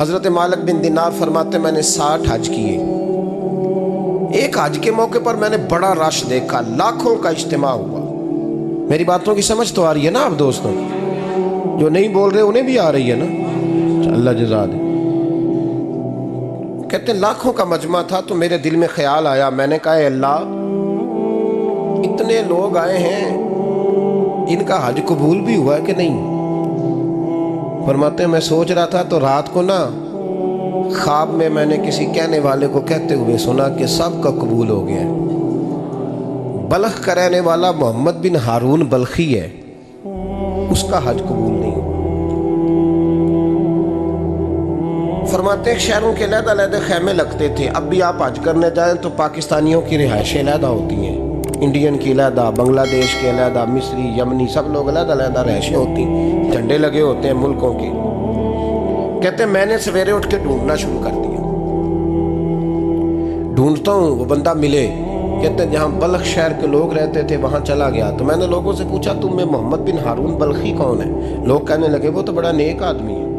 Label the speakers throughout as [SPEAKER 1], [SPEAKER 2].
[SPEAKER 1] حضرت مالک بن دینار فرماتے میں نے 60 حج کیے. ایک حج کے موقع پر میں نے بڑا رش دیکھا، لاکھوں کا اجتماع ہوا. میری باتوں کی سمجھ تو آ رہی ہے نا آپ دوستوں؟ جو نہیں بول رہے انہیں بھی آ رہی ہے نا؟ اللہ جزا دے. کہتے ہیں لاکھوں کا مجمع تھا تو میرے دل میں خیال آیا. میں نے کہا اے اللہ، اتنے لوگ آئے ہیں، ان کا حج قبول بھی ہوا ہے کہ نہیں؟ فرماتے ہیں میں سوچ رہا تھا تو رات کو نا خواب میں نے کسی کہنے والے کو کہتے ہوئے سنا کہ سب کا قبول ہو گیا ہے. بلخ کا رہنے والا محمد بن ہارون بلخی ہے، اس کا حج قبول نہیں. فرماتے ہیں شہروں کے علیحدہ علیحدہ خیمے لگتے تھے. اب بھی آپ حج کرنے جائیں تو پاکستانیوں کی رہائشیں علیحدہ ہوتی ہیں، انڈین کی علیحدہ، بنگلہ دیش کے علیحدہ، مصری، یمنی، سب لوگ علیحدہ علیحدہ رہائشیں ہوتی ہیں، جھنڈے لگے ہوتے ہیں ملکوں کے. کہتے ہیں میں نے سویرے اٹھ کے ڈھونڈنا شروع کر دیا. ڈھونڈتا ہوں وہ بندہ ملے. کہتے ہیں جہاں بلخ شہر کے لوگ رہتے تھے وہاں چلا گیا تو میں نے لوگوں سے پوچھا تم میں محمد بن ہارون بلخی کون ہے؟ لوگ کہنے لگے وہ تو بڑا نیک آدمی ہے،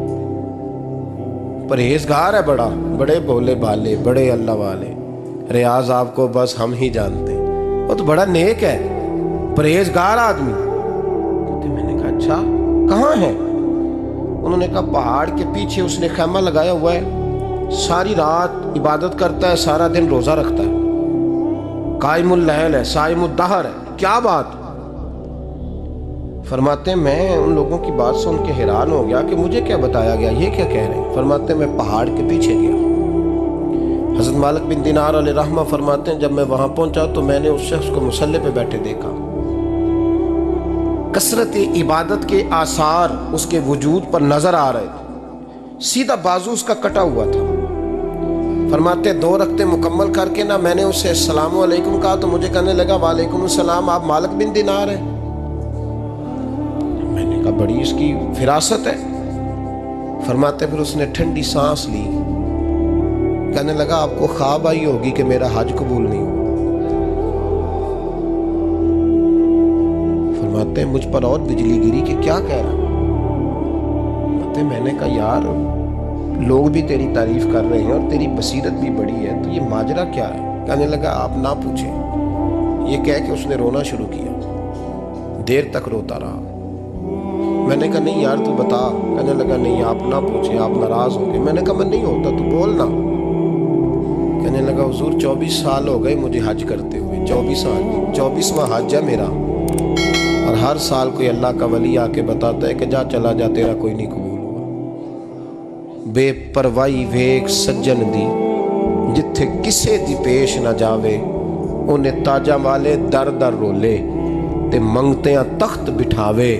[SPEAKER 1] پرہیزگار ہے، بڑے بولے بالے، بڑے اللہ والے. ریاض آپ کو بس ہم ہی جانتے ہیں، وہ تو بڑا نیک ہے، پرہیزگار آدمی. میں نے کہا اچھا کہاں ہے؟ انہوں نے کہا پہاڑ کے پیچھے اس نے خیمہ لگایا ہوا ہے، ساری رات عبادت کرتا ہے، سارا دن روزہ رکھتا ہے، قائم اللیل ہے، صائم الدہر ہے. کیا بات؟ فرماتے ہیں میں ان لوگوں کی بات سن کے حیران ہو گیا کہ مجھے کیا بتایا گیا، یہ کیا کہہ رہے ہیں. فرماتے ہیں میں پہاڑ کے پیچھے گیا. حضرت مالک بن دینار علیہ رحمہ فرماتے ہیں جب میں وہاں پہنچا تو میں نے اس شخص کو مصلی پہ بیٹھے دیکھا. کثرت عبادت کے آثار اس کے وجود پر نظر آ رہے تھے. سیدھا بازو اس کا کٹا ہوا تھا. فرماتے 2 رکعتیں مکمل کر کے نا میں نے اسے السلام علیکم کہا تو مجھے کہنے لگا وعلیکم السلام، آپ مالک بن دینار ہیں؟ میں نے کہا بڑی اس کی فراست ہے. فرماتے پھر اس نے ٹھنڈی سانس لی، کہنے لگا آپ کو خواب آئی ہوگی کہ میرا حج قبول نہیں ہوا. فرماتے ہیں مجھ پر اور بجلی گری کہ کیا کہہ رہا. فرماتے میں نے کہا یار لوگ بھی تیری تعریف کر رہے ہیں اور تیری بصیرت بھی بڑی ہے، تو یہ ماجرا کیا ہے؟ کہنے لگا آپ نہ پوچھیں. یہ کہہ کے اس نے رونا شروع کیا، دیر تک روتا رہا. میں نے کہا نہیں یار تو بتا. کہنے لگا نہیں آپ نہ پوچھیں، آپ ناراض ہوں گے. میں نے کہا میں نہیں ہوتا، تو بولنا. کہنے لگا حضور 24 سال ہو گئے مجھے حج کرتے ہوئے، 24 سال، 24واں حج ہے میرا، اور ہر سال کوئی اللہ کا ولی آ کے بتاتا ہے کہ جا چلا جا تیرا کوئی نہیں قبول ہوا. بے پروائی ویک سجن دی جتھے کسے دی پیش نہ جاوے، انہیں تاجاں والے در در رولے تے منگتیاں تخت بٹھاوے.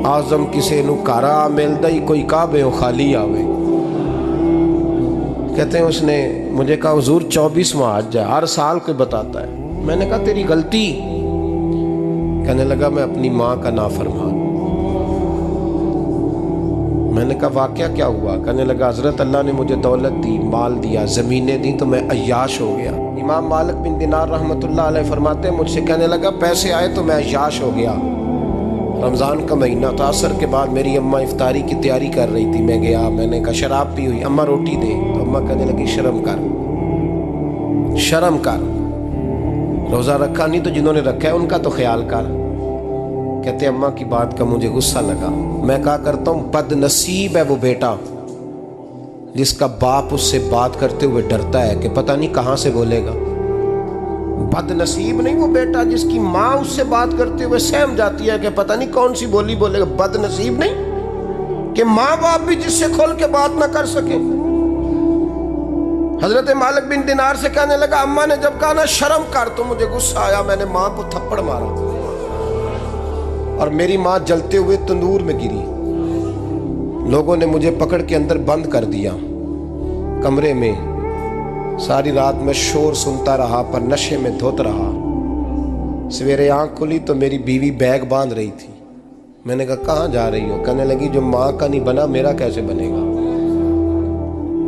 [SPEAKER 1] آزم کسے نو کارا ملدا ہی کوئی کعبے و خالی آوے. کہتے ہیں اس نے مجھے کہا حضور 24واں حج ہے، ہر سال کوئی بتاتا ہے. میں نے کہا تیری غلطی. کہنے لگا میں اپنی ماں کا نافرمان. میں نے کہا واقعہ کیا ہوا؟ کہنے لگا حضرت اللہ نے مجھے دولت دی، مال دیا، زمینیں دی تو میں عیاش ہو گیا. امام مالک بن دینار رحمۃ اللہ علیہ فرماتے ہیں مجھ سے کہنے لگا پیسے آئے تو میں عیاش ہو گیا. رمضان کا مہینہ تھا، عصر کے بعد میری اماں افطاری کی تیاری کر رہی تھی. میں گیا، میں نے کہا شراب پی ہوئی، اماں روٹی دے. تو اماں کہنے لگی شرم کر، شرم کر، روزہ رکھا نہیں تو جنہوں نے رکھا ہے ان کا تو خیال کر. کہتے اماں کی بات کا مجھے غصہ لگا. میں کہا کرتا ہوں بد نصیب ہے وہ بیٹا جس کا باپ اس سے بات کرتے ہوئے ڈرتا ہے کہ پتہ نہیں کہاں سے بولے گا. بد نصیب نہیں وہ بیٹا جس کی ماں اس سے بات کرتے ہوئے سہم جاتی ہے کہ پتہ نہیں کون سی بولی بولے گا. بد نصیب نہیں کہ ماں باپ بھی جس سے کھول کے بات نہ کر سکے. حضرت مالک بن دینار سے کہنے لگا اماں نے جب کہا نا شرم کر تو مجھے غصہ آیا. میں نے ماں کو تھپڑ مارا اور میری ماں جلتے ہوئے تندور میں گری. لوگوں نے مجھے پکڑ کے اندر بند کر دیا کمرے میں. ساری رات میں شور سنتا رہا پر نشے میں دھوت رہا. سویرے آنکھ کھلی تو میری بیوی بیگ باندھ رہی تھی. میں نے کہا کہاں جا رہی ہو؟ کہنے لگی جو ماں کا نہیں بنا میرا کیسے بنے گا.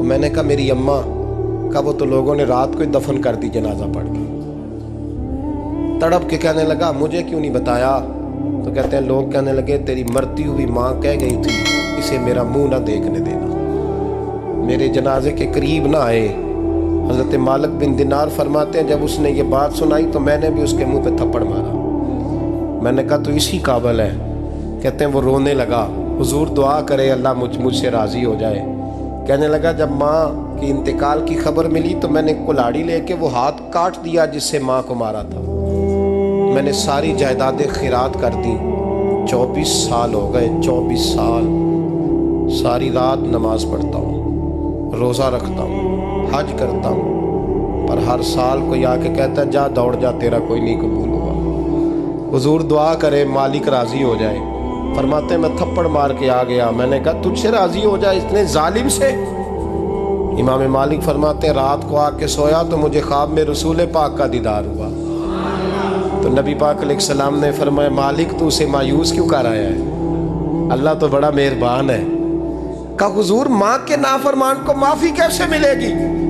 [SPEAKER 1] میں نے کہا میری اماں کا وہ تو لوگوں نے رات کو ہی دفن کر دی جنازہ پڑھ کے. تڑپ کے کہنے لگا مجھے کیوں نہیں بتایا؟ تو کہتے ہیں لوگ کہنے لگے تیری مرتی ہوئی ماں کہہ گئی تھی اسے میرا منہ نہ دیکھنے دینا. میرے جنازے کے قریب نہ آئے۔ حضرت مالک بن دینار فرماتے ہیں جب اس نے یہ بات سنائی تو میں نے بھی اس کے منہ پہ تھپڑ مارا۔ میں نے کہا تو اسی قابل ہے۔ کہتے ہیں وہ رونے لگا، حضور دعا کرے اللہ مجھ سے راضی ہو جائے۔ کہنے لگا جب ماں کی انتقال کی خبر ملی تو میں نے کلاڑی لے کے وہ ہاتھ کاٹ دیا جس سے ماں کو مارا تھا۔ میں نے ساری جائیدادیں خیرات کر دیں۔ 24 سال ہو گئے، 24 سال ساری رات نماز پڑھتا ہوں، روزہ رکھتا ہوں، حج کرتا ہوں، پر ہر سال کوئی آ کے کہتا ہے جا دوڑ جا تیرا کوئی نہیں قبول ہوا۔ حضور دعا کرے مالک راضی ہو جائے۔ فرماتے میں تھپڑ مار کے آ گیا، میں نے کہا تجھ سے راضی ہو جائے اتنے ظالم سے؟ امام مالک فرماتے رات کو آ کے سویا تو مجھے خواب میں رسول پاک کا دیدار ہوا۔ تو نبی پاک علیہ السلام نے فرمایا مالک تو اسے مایوس کیوں کر آیا ہے؟ اللہ تو بڑا مہربان ہے۔ کہا حضور ماں کے نافرمان کو معافی کیسے ملے گی؟